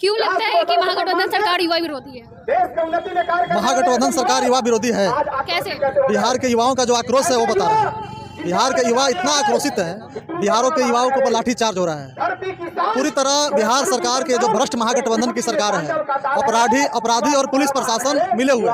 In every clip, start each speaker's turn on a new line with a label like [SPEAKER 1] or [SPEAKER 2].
[SPEAKER 1] क्यों लगता है कि महागठबंधन सरकार युवा विरोधी है?
[SPEAKER 2] महागठबंधन सरकार युवा विरोधी है।
[SPEAKER 1] कैसे?
[SPEAKER 2] बिहार के युवाओं का जो आक्रोश है वो बता रहे हैं। बिहार के युवा इतना आक्रोशित है, बिहारों के युवाओं के ऊपर लाठीचार्ज हो रहा है। पूरी तरह बिहार सरकार के जो भ्रष्ट महागठबंधन की सरकार है, अपराधी और पुलिस प्रशासन मिले हुए,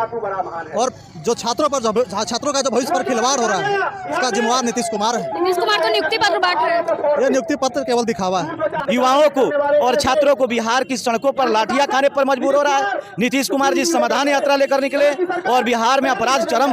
[SPEAKER 2] और जो छात्रों का जो भविष्य पर खिलवाड़ हो रहा है, इसका जिम्मेवार नीतीश कुमार है।
[SPEAKER 1] नीतीश कुमार तो नियुक्ति पत्र बांट रहे हैं।
[SPEAKER 2] ये नियुक्ति पत्र केवल दिखावा है।
[SPEAKER 3] युवाओं को और छात्रों को बिहार की सड़कों पर लाठियां खाने पर मजबूर हो रहा है। नीतीश कुमार जी समाधान यात्रा लेकर निकले और बिहार में अपराध चरम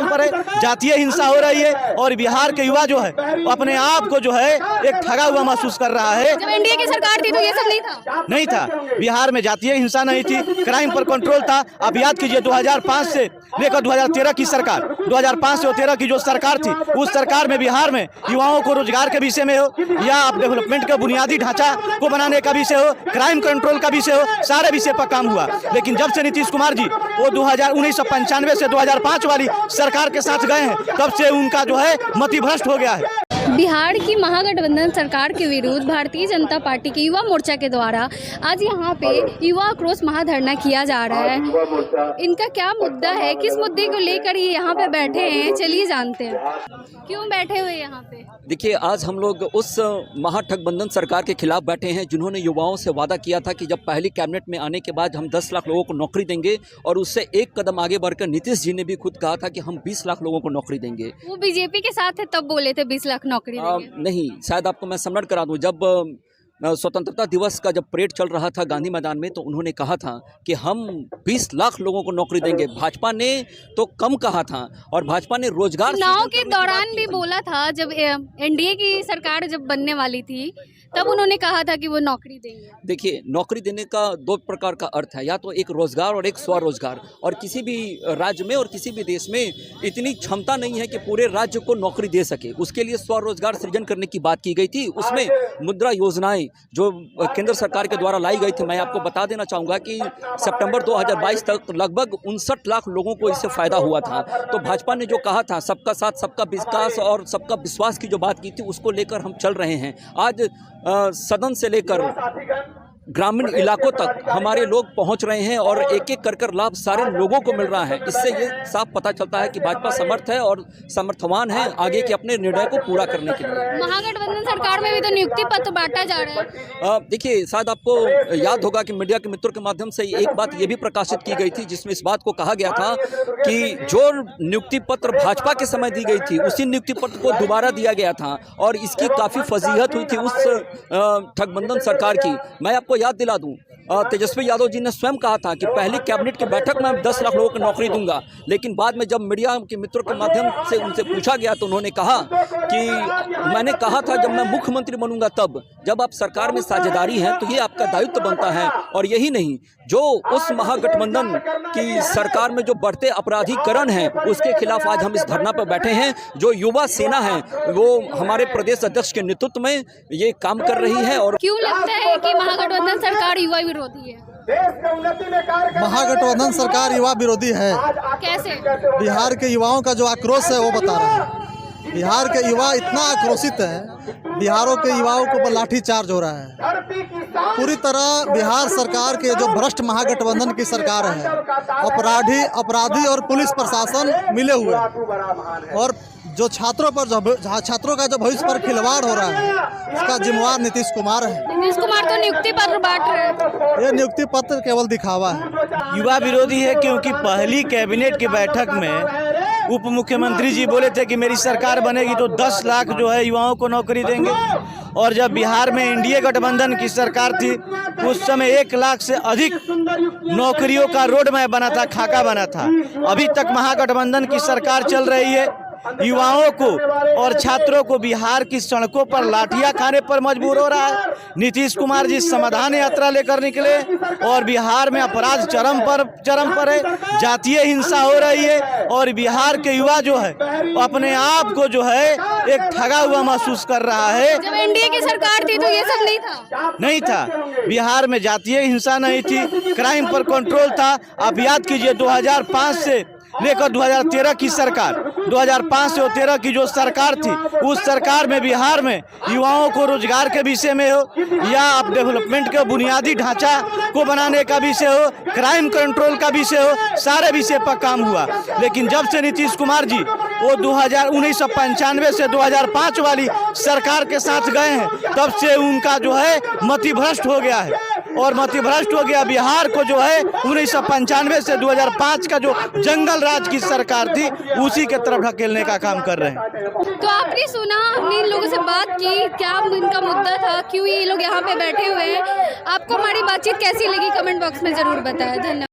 [SPEAKER 3] पर है, जातीय हिंसा हो रही है और बिहार के युवा जो है अपने आप को जो है एक ठगा हुआ महसूस कर रहा है।
[SPEAKER 1] जब एनडीए की सरकार थी तो ये सब नहीं था।
[SPEAKER 3] बिहार में जातीय हिंसा नहीं थी, क्राइम पर कंट्रोल था। आप याद कीजिए 2005 से लेकर 2013 की सरकार, 2005 से 2013 की जो सरकार थी, उस सरकार में बिहार में युवाओं को रोजगार के विषय में हो या आप डेवलपमेंट का बुनियादी ढांचा को बनाने का विषय हो, क्राइम कंट्रोल का विषय हो, सारे विषय पर काम हुआ। लेकिन जब से नीतीश कुमार जी वो 1995 से 2005 वाली सरकार के साथ गए हैं, तब से उनका जो है मति भ्रष्ट हो गया है।
[SPEAKER 1] बिहार की महागठबंधन सरकार के विरुद्ध भारतीय जनता पार्टी के युवा मोर्चा के द्वारा आज यहाँ पे युवा आक्रोश महाधरना किया जा रहा है। इनका क्या मुद्दा है, किस मुद्दे को लेकर ये यहाँ पे बैठे हैं, चलिए जानते हैं। क्यों बैठे हुए यहाँ पे?
[SPEAKER 4] देखिए, आज हम लोग उस महागठबंधन सरकार के खिलाफ बैठे हैं जिन्होंने युवाओं से वादा किया था कि जब पहली कैबिनेट में आने के बाद हम 10 लाख लोगों को नौकरी देंगे, और उससे एक कदम आगे बढ़कर नीतीश जी ने भी खुद कहा था कि हम 20 लाख लोगों को नौकरी देंगे।
[SPEAKER 1] वो बीजेपी के साथ थे तब बोले थे 20 लाख नौकरी देंगे।
[SPEAKER 4] नहीं, शायद आपको मैं स्मरण करा दूं, जब स्वतंत्रता दिवस का जब परेड चल रहा था गांधी मैदान में, तो उन्होंने कहा था कि हम 20 लाख लोगों को नौकरी देंगे। भाजपा ने तो कम कहा था, और भाजपा ने रोजगार
[SPEAKER 1] चुनाव के दौरान भी बोला था, जब एनडीए की सरकार जब बनने वाली थी तब उन्होंने कहा था कि वो नौकरी देंगे।
[SPEAKER 4] देखिए, नौकरी देने का दो प्रकार का अर्थ है, या तो एक रोजगार और एक स्वरोजगार। और किसी भी राज्य में और किसी भी देश में इतनी क्षमता नहीं है कि पूरे राज्य को नौकरी दे सके। उसके लिए स्वरोजगार सृजन करने की बात की गई थी। उसमें मुद्रा योजनाएं जो केंद्र सरकार के द्वारा लाई गई थी, मैं आपको बता देना चाहूँगा कि सितंबर 2022 तक लगभग 59 लाख लोगों को इससे फ़ायदा हुआ था। तो भाजपा ने जो कहा था, सबका साथ सबका विकास और सबका विश्वास की जो बात की थी, उसको लेकर हम चल रहे हैं। आज सदन से लेकर ग्रामीण इलाकों तक हमारे लोग पहुंच रहे हैं और एक एक कर लाभ सारे लोगों को मिल रहा है। इससे ये साफ पता चलता है कि भाजपा समर्थ है और समर्थवान है आगे के अपने निर्णय को पूरा करने के लिए।
[SPEAKER 1] महागठबंधन सरकार में भी तो नियुक्ति पत्र बांटा जा रहा है।
[SPEAKER 4] देखिए, शायद आपको याद होगा कि मीडिया के मित्रों के माध्यम से एक बात ये भी प्रकाशित की गई थी, जिसमें इस बात को कहा गया था कि जो नियुक्ति पत्र भाजपा के समय दी गई थी, उसी नियुक्ति पत्र को दोबारा दिया गया था, और इसकी काफ़ी फजीहत हुई थी उस गठबंधन सरकार की। मैं आपको याद दिला दूं, तेजस्वी यादव जी ने स्वयं कहा था कि पहली कैबिनेट की बैठक में 10 लाख लोगों को नौकरी दूंगा। लेकिन बाद में जब मीडिया के मित्रों के माध्यम से उनसे पूछा गया तो उन्होंने कहा कि मैंने कहा था जब मैं मुख्यमंत्री बनूंगा तब। जब आप सरकार में साझेदारी है तो ये आपका दायित्व बनता है। और यही नहीं, जो उस महागठबंधन की सरकार में जो बढ़ते अपराधीकरण है, उसके खिलाफ आज हम इस धरना पर बैठे हैं। जो युवा सेना है वो हमारे प्रदेश अध्यक्ष के नेतृत्व में ये काम कर रही है। और
[SPEAKER 1] क्यों लगता है कि महागठबंधन सरकार युवा विरोधी है?
[SPEAKER 2] महागठबंधन सरकार युवा विरोधी है।
[SPEAKER 1] कैसे?
[SPEAKER 2] बिहार के युवाओं का जो आक्रोश है वो बता रहे हैं। बिहार के युवा इतना आक्रोशित है, बिहारों के युवाओं के ऊपर लाठीचार्ज हो रहा है। पूरी तरह बिहार सरकार के जो भ्रष्ट महागठबंधन की सरकार है, अपराधी और पुलिस प्रशासन मिले हुए, और जो छात्रों का जो भविष्य पर खिलवाड़ हो रहा है, इसका जिम्मेवार नीतीश कुमार है।
[SPEAKER 1] नीतीश कुमार तो नियुक्ति पत्र बांट रहे हैं।
[SPEAKER 2] ये नियुक्ति पत्र केवल दिखावा है।
[SPEAKER 3] युवा विरोधी है क्योंकि पहली कैबिनेट की बैठक में उप मुख्यमंत्री जी बोले थे कि मेरी सरकार बनेगी तो 10 लाख जो है युवाओं को नौकरी देंगे। और जब बिहार में एनडीए गठबंधन की सरकार थी, उस समय 1 लाख से अधिक नौकरियों का रोड मैप बना था, खाका बना था। अभी तक महागठबंधन की सरकार चल रही है। युवाओं को और छात्रों को बिहार की सड़कों पर लाठियां खाने पर मजबूर हो रहा है। नीतीश कुमार जी समाधान यात्रा लेकर निकले और बिहार में अपराध चरम पर है, जातीय हिंसा हो रही है, और बिहार के युवा जो है अपने आप को जो है एक ठगा हुआ महसूस कर रहा है।
[SPEAKER 1] जब एनडीए की सरकार थी तो ये सब नहीं था।
[SPEAKER 3] बिहार में जातीय हिंसा नहीं थी, क्राइम पर कंट्रोल था। आप याद कीजिए 2005 से लेकर 2013 की सरकार, 2005 से 13 की जो सरकार थी, उस सरकार में बिहार में युवाओं को रोजगार के विषय में हो या अब डेवलपमेंट के बुनियादी ढांचा को बनाने का विषय हो, क्राइम कंट्रोल का विषय हो, सारे विषय पर काम हुआ। लेकिन जब से नीतीश कुमार जी वो 1995 से 2005 वाली सरकार के साथ गए हैं, तब से उनका जो है मतिभ्रष्ट हो गया है और मतिभ्रष्ट हो गया। बिहार को जो है 1995 से 2005 का जो जंगल राज की सरकार थी, उसी के तरफ ढकेलने का काम कर रहे हैं।
[SPEAKER 1] तो आपने सुना, हमने इन लोगों से बात की, क्या इनका मुद्दा था, क्यों ये लोग यहाँ पे बैठे हुए हैं। आपको हमारी बातचीत कैसी लगी, कमेंट बॉक्स में ज़रूर बताएं। धन्यवाद।